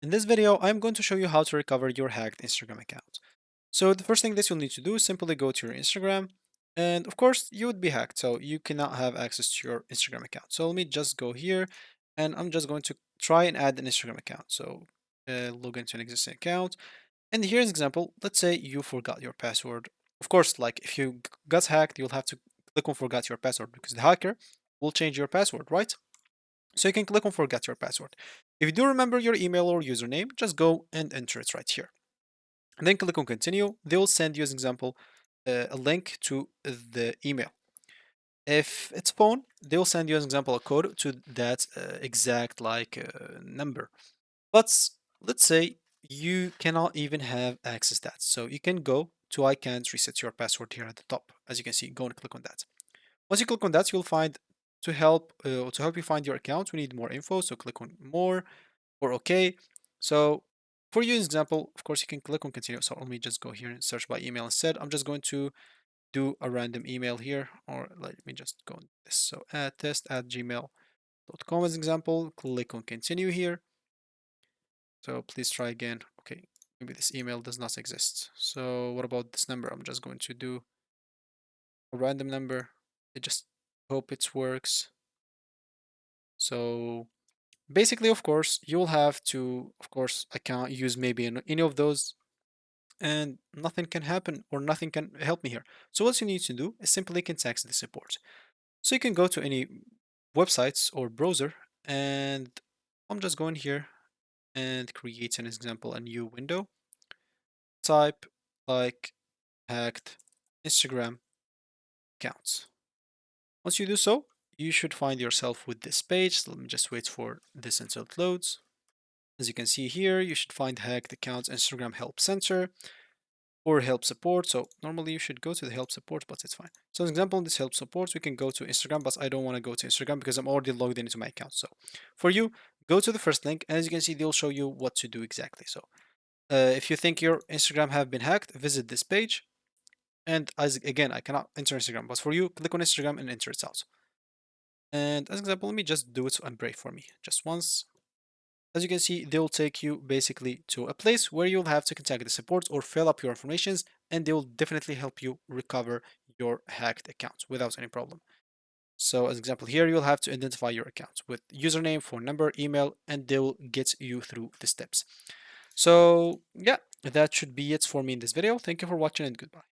In this video, I'm going to show you how to recover your hacked Instagram account. So the first thing that you'll need to do is simply go to your Instagram, and of course you would be hacked, so you cannot have access to your Instagram account. So let me just go here, and I'm just going to try and add an Instagram account. So log into an existing account, and here's an example. Let's say you forgot your password. Of course, like if you got hacked, you'll have to click on forgot your password because the hacker will change your password, right? So you can click on forget your password. If you do remember your email or username, just go and enter it right here. And then click on continue. They will send you as an example a link to the email. If it's phone, they will send you as an example a code to that exact number. But let's say you cannot even have access to that. So you can go to I can't reset your password here at the top. As you can see, go and click on that. Once you click on that, you'll find to help you find your account, we need more info. So click on more or OK. So for you, example, of course, you can click on continue. So let me just go here and search by email instead. I'm just going to do a random email here, or let me just go on this. So test@gmail.com as an example. Click on continue here. So please try again. Okay, maybe this email does not exist. So what about this number? I'm just going to do a random number. I just hope it works. So basically, of course, you'll have to, of course, account use maybe any of those, and nothing can happen or nothing can help me here. So what you need to do is simply contact the support. So you can go to any websites or browser, and I'm just going here and create an example, a new window. Type like hacked Instagram accounts. Once you do so, you should find yourself with this page. So let me just wait for this until it loads. As you can see here, you should find hacked accounts Instagram help center or help support. So normally you should go to the help support, but it's fine. So as an example, in this help support, we can go to Instagram, but I don't want to go to Instagram because I'm already logged into my account. So for you, go to the first link, and as you can see, they'll show you what to do exactly. So if you think your Instagram have been hacked, visit this page. And as again, I cannot enter Instagram, but for you, click on Instagram and enter it out. And as an example, let me just do it and pray for me just once. As you can see, they'll take you basically to a place where you'll have to contact the support or fill up your informations, and they will definitely help you recover your hacked account without any problem. So as example here, you'll have to identify your account with username, phone number, email, and they will get you through the steps. So yeah, that should be it for me in this video. Thank you for watching and goodbye.